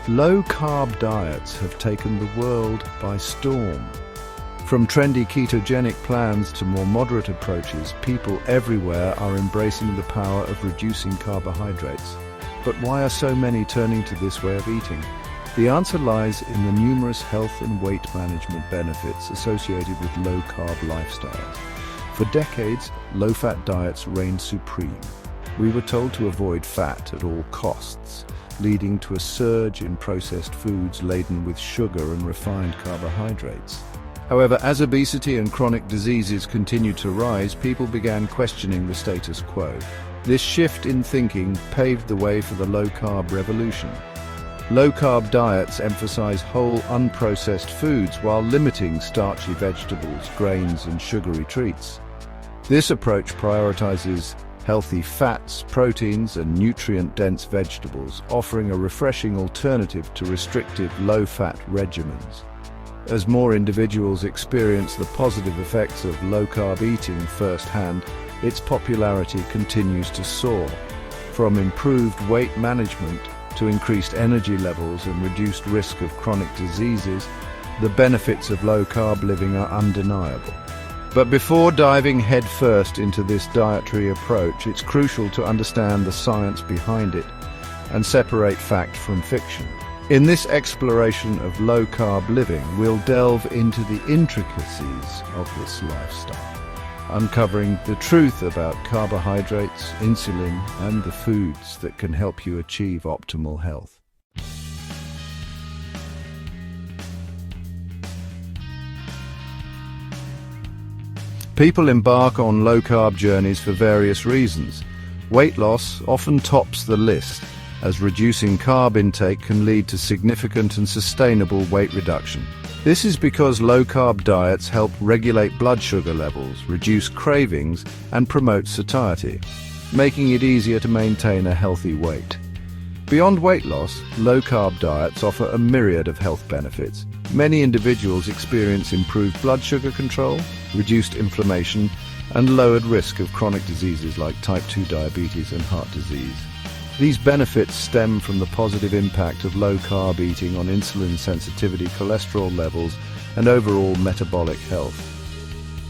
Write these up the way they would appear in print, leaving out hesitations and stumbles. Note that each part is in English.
Low-carb diets have taken the world by storm. From trendy ketogenic plans to more moderate approaches, people everywhere are embracing the power of reducing carbohydrates. But why are so many turning to this way of eating? The answer lies in the numerous health and weight management benefits associated with low-carb lifestyles. For decades, low-fat diets reigned supreme. We were told to avoid fat at all costs, leading to a surge in processed foods laden with sugar and refined carbohydrates. However, as obesity and chronic diseases continued to rise, people began questioning the status quo. This shift in thinking paved the way for the low-carb revolution. Low-carb diets emphasize whole, unprocessed foods while limiting starchy vegetables, grains, and sugary treats. This approach prioritizes healthy fats, proteins, and nutrient-dense vegetables, offering a refreshing alternative to restrictive low-fat regimens. As more individuals experience the positive effects of low-carb eating firsthand, its popularity continues to soar. From improved weight management to increased energy levels and reduced risk of chronic diseases, the benefits of low-carb living are undeniable. But before diving headfirst into this dietary approach, it's crucial to understand the science behind it and separate fact from fiction. In this exploration of low-carb living, we'll delve into the intricacies of this lifestyle, uncovering the truth about carbohydrates, insulin, and the foods that can help you achieve optimal health. People embark on low-carb journeys for various reasons. Weight loss often tops the list, as reducing carb intake can lead to significant and sustainable weight reduction. This is because low-carb diets help regulate blood sugar levels, reduce cravings, and promote satiety, making it easier to maintain a healthy weight. Beyond weight loss, low-carb diets offer a myriad of health benefits. Many individuals experience improved blood sugar control, reduced inflammation, and lowered risk of chronic diseases like type 2 diabetes and heart disease. These benefits stem from the positive impact of low-carb eating on insulin sensitivity, cholesterol levels, and overall metabolic health.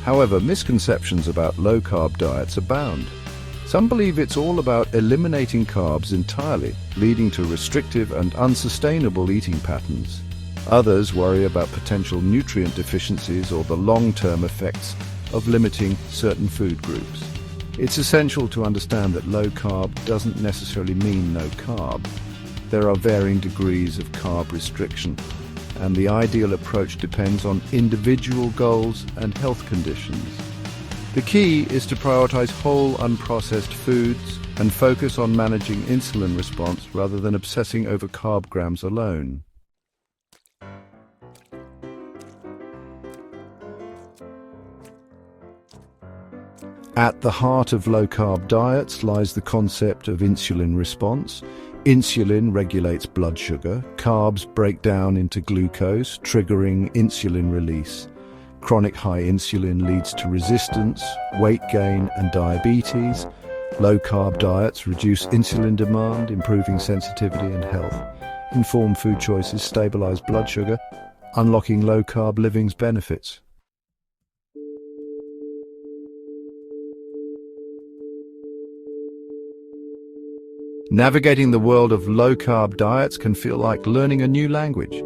However, misconceptions about low-carb diets abound. Some believe it's all about eliminating carbs entirely, leading to restrictive and unsustainable eating patterns. Others worry about potential nutrient deficiencies or the long-term effects of limiting certain food groups. It's essential to understand that low carb doesn't necessarily mean no carb. There are varying degrees of carb restriction, and the ideal approach depends on individual goals and health conditions. The key is to prioritize whole, unprocessed foods and focus on managing insulin response rather than obsessing over carb grams alone. At the heart of low-carb diets lies the concept of insulin response. Insulin regulates blood sugar. Carbs break down into glucose, triggering insulin release. Chronic high insulin leads to resistance, weight gain, and diabetes. Low-carb diets reduce insulin demand, improving sensitivity and health. Informed food choices stabilize blood sugar, unlocking low-carb living's benefits. Navigating the world of low-carb diets can feel like learning a new language.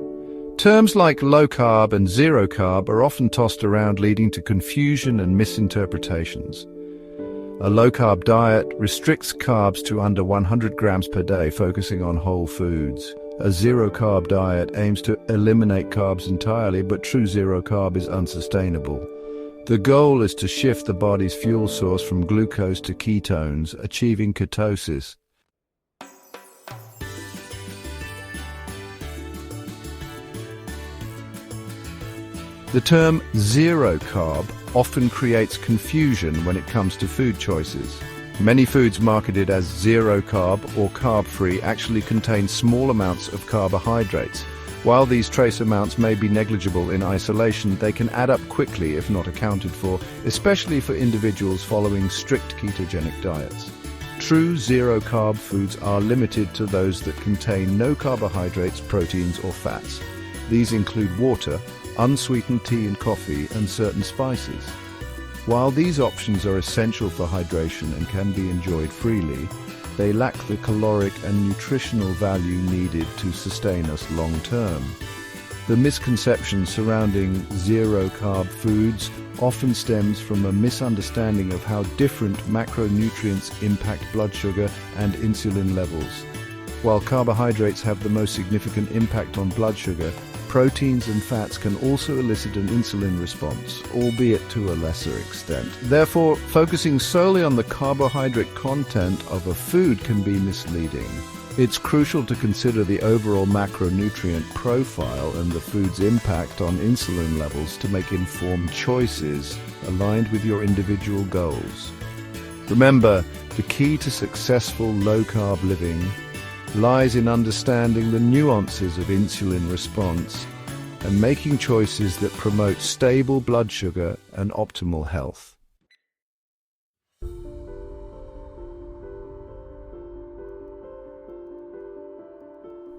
Terms like low-carb and zero-carb are often tossed around, leading to confusion and misinterpretations. A low-carb diet restricts carbs to under 100 grams per day, focusing on whole foods. A zero-carb diet aims to eliminate carbs entirely, but true zero-carb is unsustainable. The goal is to shift the body's fuel source from glucose to ketones, achieving ketosis. The term zero carb often creates confusion when it comes to food choices. Many foods marketed as zero carb or carb-free actually contain small amounts of carbohydrates. While these trace amounts may be negligible in isolation, they can add up quickly if not accounted for, especially for individuals following strict ketogenic diets. True zero-carb foods are limited to those that contain no carbohydrates, proteins, or fats. These include water, unsweetened tea and coffee, and certain spices. While these options are essential for hydration and can be enjoyed freely, they lack the caloric and nutritional value needed to sustain us long-term. The misconception surrounding zero-carb foods often stems from a misunderstanding of how different macronutrients impact blood sugar and insulin levels. While carbohydrates have the most significant impact on blood sugar, proteins and fats can also elicit an insulin response, albeit to a lesser extent. Therefore, focusing solely on the carbohydrate content of a food can be misleading. It's crucial to consider the overall macronutrient profile and the food's impact on insulin levels to make informed choices aligned with your individual goals. Remember, the key to successful low-carb living lies in understanding the nuances of insulin response and making choices that promote stable blood sugar and optimal health.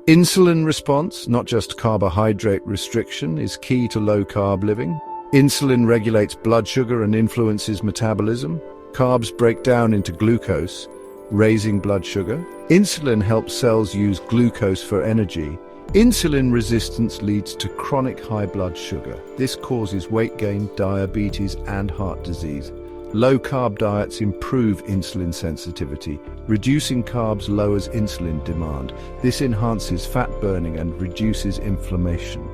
Insulin response, not just carbohydrate restriction, is key to low-carb living. Insulin regulates blood sugar and influences metabolism. Carbs break down into glucose, raising blood sugar. Insulin helps cells use glucose for energy. Insulin resistance leads to chronic high blood sugar. This causes weight gain, diabetes, and heart disease. Low-carb diets improve insulin sensitivity. Reducing carbs lowers insulin demand. This enhances fat burning and reduces inflammation.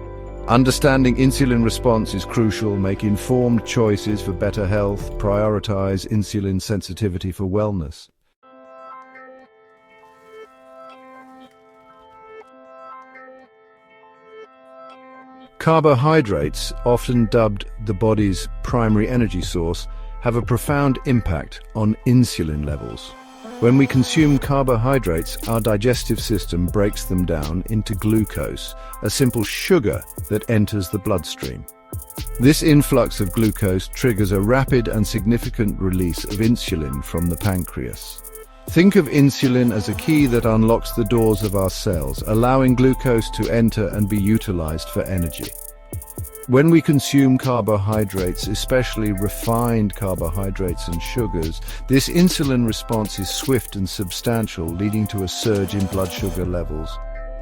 Understanding insulin response is crucial. Make informed choices for better health. Prioritize insulin sensitivity for wellness. Carbohydrates, often dubbed the body's primary energy source, have a profound impact on insulin levels. When we consume carbohydrates, our digestive system breaks them down into glucose, a simple sugar that enters the bloodstream. This influx of glucose triggers a rapid and significant release of insulin from the pancreas. Think of insulin as a key that unlocks the doors of our cells, allowing glucose to enter and be utilized for energy. When we consume carbohydrates, especially refined carbohydrates and sugars, this insulin response is swift and substantial, leading to a surge in blood sugar levels.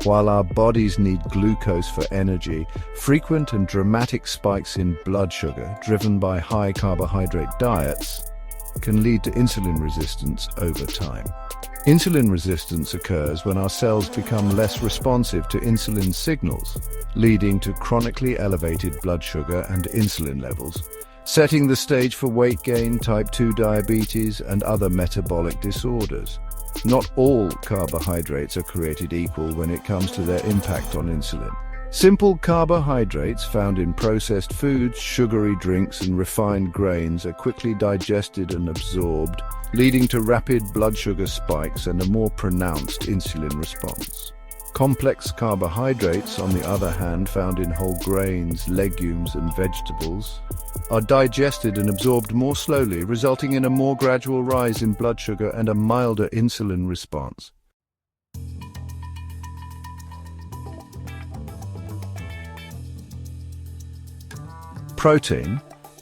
While our bodies need glucose for energy, frequent and dramatic spikes in blood sugar, driven by high carbohydrate diets, can lead to insulin resistance over time. Insulin resistance occurs when our cells become less responsive to insulin signals, leading to chronically elevated blood sugar and insulin levels, setting the stage for weight gain, type 2 diabetes, and other metabolic disorders. Not all carbohydrates are created equal when it comes to their impact on insulin. Simple carbohydrates found in processed foods, sugary drinks, and refined grains are quickly digested and absorbed, leading to rapid blood sugar spikes and a more pronounced insulin response. Complex carbohydrates, on the other hand, found in whole grains, legumes, and vegetables, are digested and absorbed more slowly, resulting in a more gradual rise in blood sugar and a milder insulin response. Protein,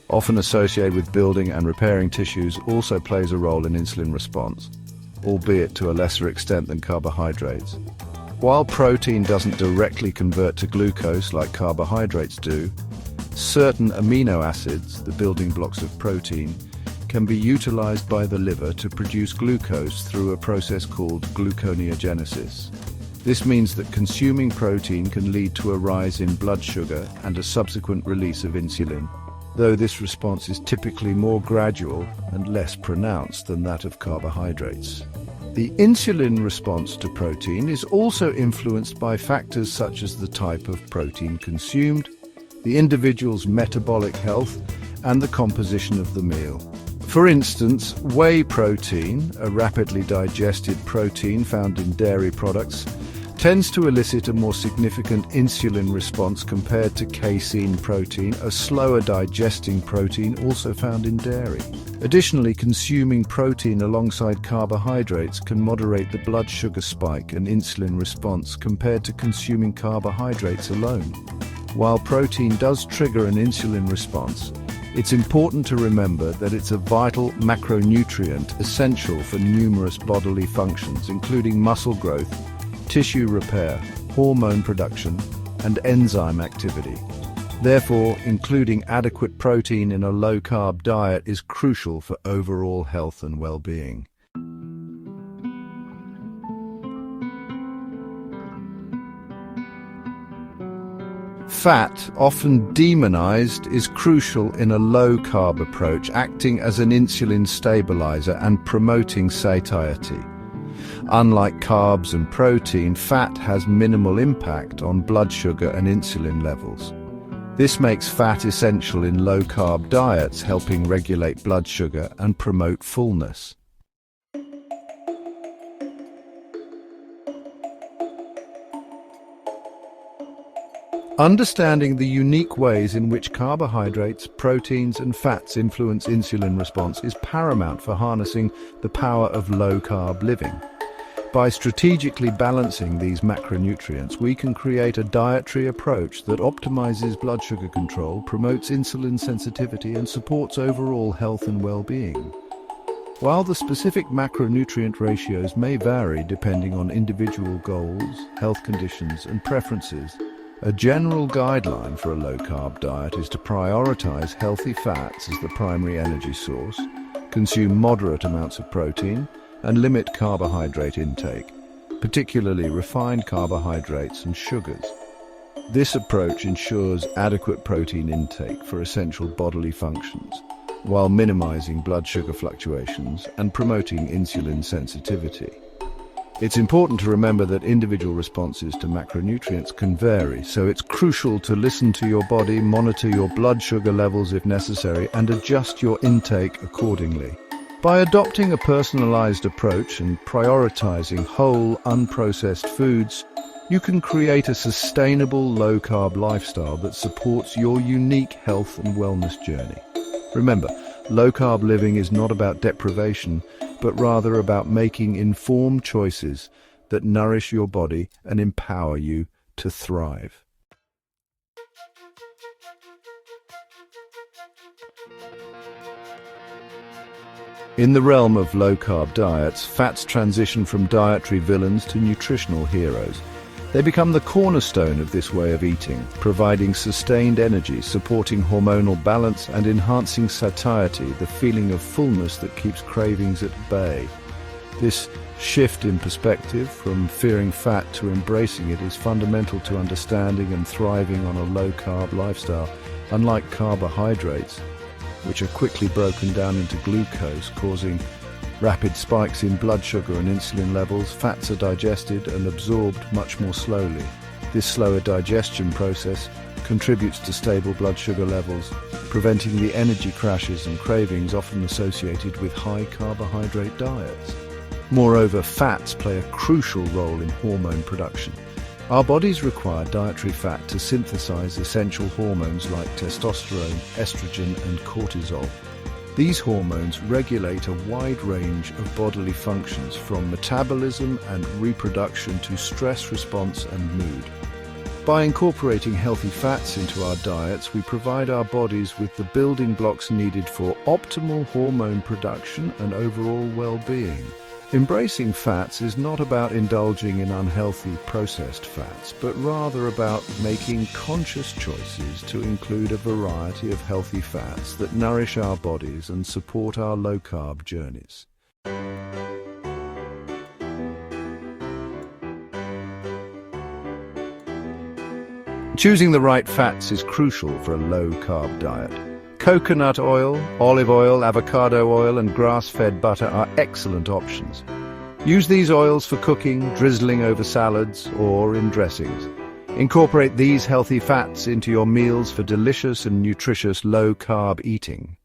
often associated with building and repairing tissues, also plays a role in insulin response, albeit to a lesser extent than carbohydrates. While protein doesn't directly convert to glucose like carbohydrates do, certain amino acids, the building blocks of protein, can be utilized by the liver to produce glucose through a process called gluconeogenesis. This means that consuming protein can lead to a rise in blood sugar and a subsequent release of insulin, though this response is typically more gradual and less pronounced than that of carbohydrates. The insulin response to protein is also influenced by factors such as the type of protein consumed, the individual's metabolic health, and the composition of the meal. For instance, whey protein, a rapidly digested protein found in dairy products, tends to elicit a more significant insulin response compared to casein protein, a slower digesting protein also found in dairy. Additionally, consuming protein alongside carbohydrates can moderate the blood sugar spike and insulin response compared to consuming carbohydrates alone. While protein does trigger an insulin response, it's important to remember that it's a vital macronutrient essential for numerous bodily functions, including muscle growth, tissue repair, hormone production, and enzyme activity. Therefore, including adequate protein in a low-carb diet is crucial for overall health and well-being. Fat, often demonized, is crucial in a low-carb approach, acting as an insulin stabilizer and promoting satiety. Unlike carbs and protein, fat has minimal impact on blood sugar and insulin levels. This makes fat essential in low-carb diets, helping regulate blood sugar and promote fullness. Understanding the unique ways in which carbohydrates, proteins, and fats influence insulin response is paramount for harnessing the power of low-carb living. By strategically balancing these macronutrients, we can create a dietary approach that optimizes blood sugar control, promotes insulin sensitivity, and supports overall health and well-being. While the specific macronutrient ratios may vary depending on individual goals, health conditions, and preferences, a general guideline for a low-carb diet is to prioritize healthy fats as the primary energy source, consume moderate amounts of protein, and limit carbohydrate intake, particularly refined carbohydrates and sugars. This approach ensures adequate protein intake for essential bodily functions, while minimizing blood sugar fluctuations and promoting insulin sensitivity. It's important to remember that individual responses to macronutrients can vary, so it's crucial to listen to your body, monitor your blood sugar levels if necessary, and adjust your intake accordingly. By adopting a personalized approach and prioritizing whole, unprocessed foods, you can create a sustainable low-carb lifestyle that supports your unique health and wellness journey. Remember, low-carb living is not about deprivation, but rather about making informed choices that nourish your body and empower you to thrive. In the realm of low-carb diets, fats transition from dietary villains to nutritional heroes. They become the cornerstone of this way of eating, providing sustained energy, supporting hormonal balance, and enhancing satiety, the feeling of fullness that keeps cravings at bay. This shift in perspective, from fearing fat to embracing it, is fundamental to understanding and thriving on a low-carb lifestyle. Unlike carbohydrates, which are quickly broken down into glucose, causing rapid spikes in blood sugar and insulin levels, fats are digested and absorbed much more slowly. This slower digestion process contributes to stable blood sugar levels, preventing the energy crashes and cravings often associated with high carbohydrate diets. Moreover, fats play a crucial role in hormone production. Our bodies require dietary fat to synthesize essential hormones like testosterone, estrogen, and cortisol. These hormones regulate a wide range of bodily functions, from metabolism and reproduction to stress response and mood. By incorporating healthy fats into our diets, we provide our bodies with the building blocks needed for optimal hormone production and overall well-being. Embracing fats is not about indulging in unhealthy processed fats, but rather about making conscious choices to include a variety of healthy fats that nourish our bodies and support our low-carb journeys. Choosing the right fats is crucial for a low-carb diet. Coconut oil, olive oil, avocado oil, and grass-fed butter are excellent options. Use these oils for cooking, drizzling over salads, or in dressings. Incorporate these healthy fats into your meals for delicious and nutritious low-carb eating.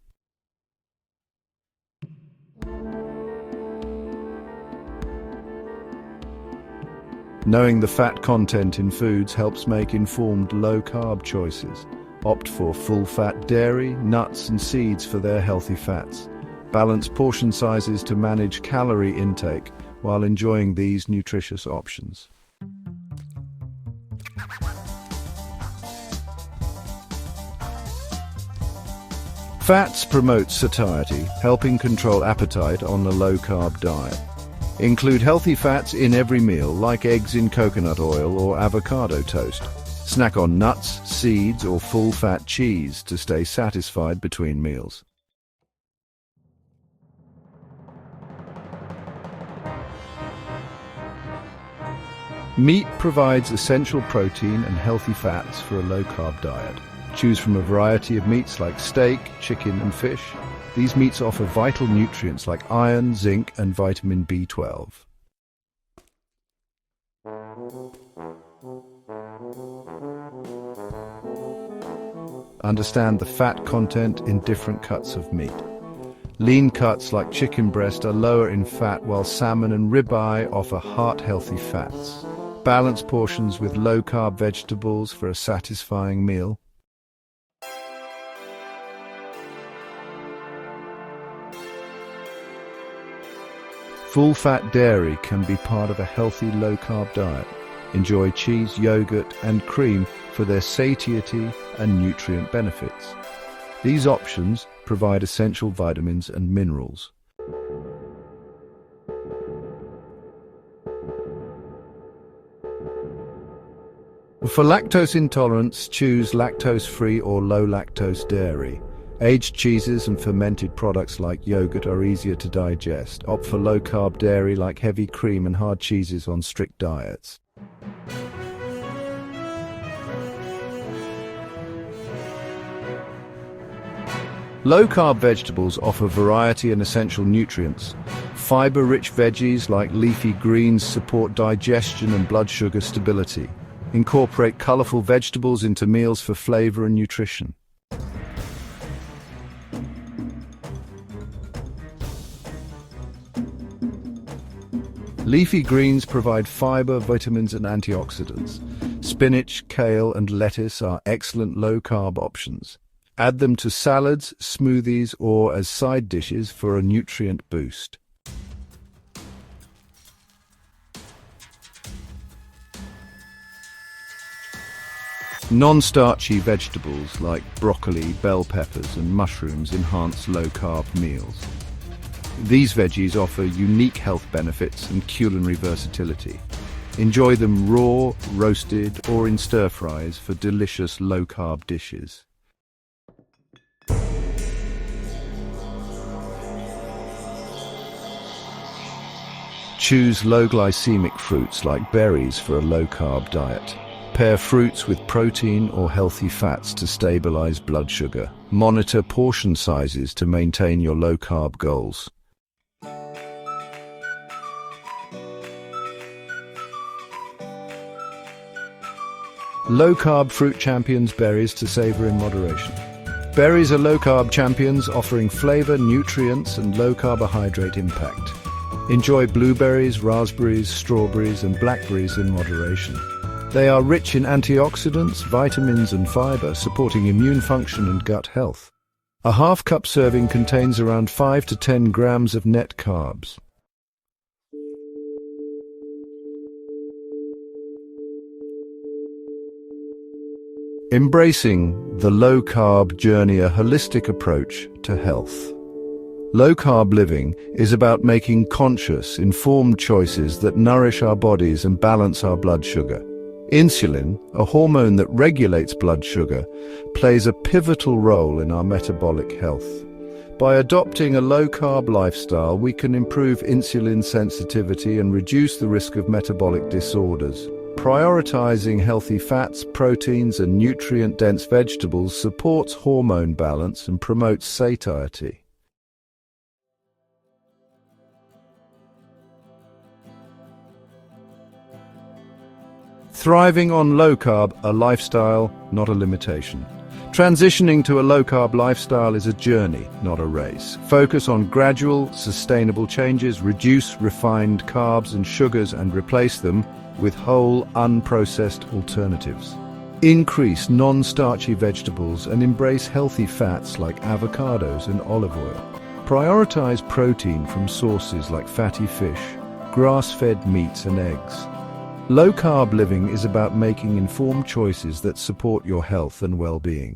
Knowing the fat content in foods helps make informed low-carb choices. Opt for full-fat dairy, nuts and seeds for their healthy fats. Balance portion sizes to manage calorie intake while enjoying these nutritious options. Fats promote satiety, helping control appetite on a low-carb diet. Include healthy fats in every meal, like eggs in coconut oil or avocado toast. Snack on nuts, seeds, or full-fat cheese to stay satisfied between meals. Meat provides essential protein and healthy fats for a low-carb diet. Choose from a variety of meats like steak, chicken, and fish. These meats offer vital nutrients like iron, zinc, and vitamin B12. Understand the fat content in different cuts of meat. Lean cuts like chicken breast are lower in fat, while salmon and ribeye offer heart-healthy fats. Balance portions with low-carb vegetables for a satisfying meal. Full-fat dairy can be part of a healthy low-carb diet. Enjoy cheese, yogurt, and cream for their satiety and nutrient benefits. These options provide essential vitamins and minerals. For lactose intolerance, choose lactose-free or low-lactose dairy. Aged cheeses and fermented products like yogurt are easier to digest. Opt for low-carb dairy like heavy cream and hard cheeses on strict diets. Low-carb vegetables offer variety and essential nutrients. Fiber-rich veggies like leafy greens support digestion and blood sugar stability. Incorporate colorful vegetables into meals for flavor and nutrition. Leafy greens provide fiber, vitamins, and antioxidants. Spinach, kale, and lettuce are excellent low-carb options. Add them to salads, smoothies, or as side dishes for a nutrient boost. Non-starchy vegetables like broccoli, bell peppers, and mushrooms enhance low-carb meals. These veggies offer unique health benefits and culinary versatility. Enjoy them raw, roasted, or in stir-fries for delicious low-carb dishes. Choose low-glycemic fruits like berries for a low-carb diet. Pair fruits with protein or healthy fats to stabilize blood sugar. Monitor portion sizes to maintain your low-carb goals. Low-carb fruit champions berries to savor in moderation. Berries are low-carb champions offering flavor, nutrients, and low-carbohydrate impact. Enjoy blueberries, raspberries, strawberries, and blackberries in moderation. They are rich in antioxidants, vitamins, and fiber, supporting immune function and gut health. A half-cup serving contains around 5 to 10 grams of net carbs. Embracing the low-carb journey, a holistic approach to health. Low-carb living is about making conscious, informed choices that nourish our bodies and balance our blood sugar. Insulin, a hormone that regulates blood sugar, plays a pivotal role in our metabolic health. By adopting a low-carb lifestyle, we can improve insulin sensitivity and reduce the risk of metabolic disorders. Prioritizing healthy fats, proteins, and nutrient-dense vegetables supports hormone balance and promotes satiety. Thriving on low-carb, a lifestyle, not a limitation. Transitioning to a low-carb lifestyle is a journey, not a race. Focus on gradual, sustainable changes, reduce refined carbs and sugars and replace them with whole, unprocessed alternatives. Increase non-starchy vegetables and embrace healthy fats like avocados and olive oil. Prioritize protein from sources like fatty fish, grass-fed meats and eggs. Low-carb living is about making informed choices that support your health and well-being.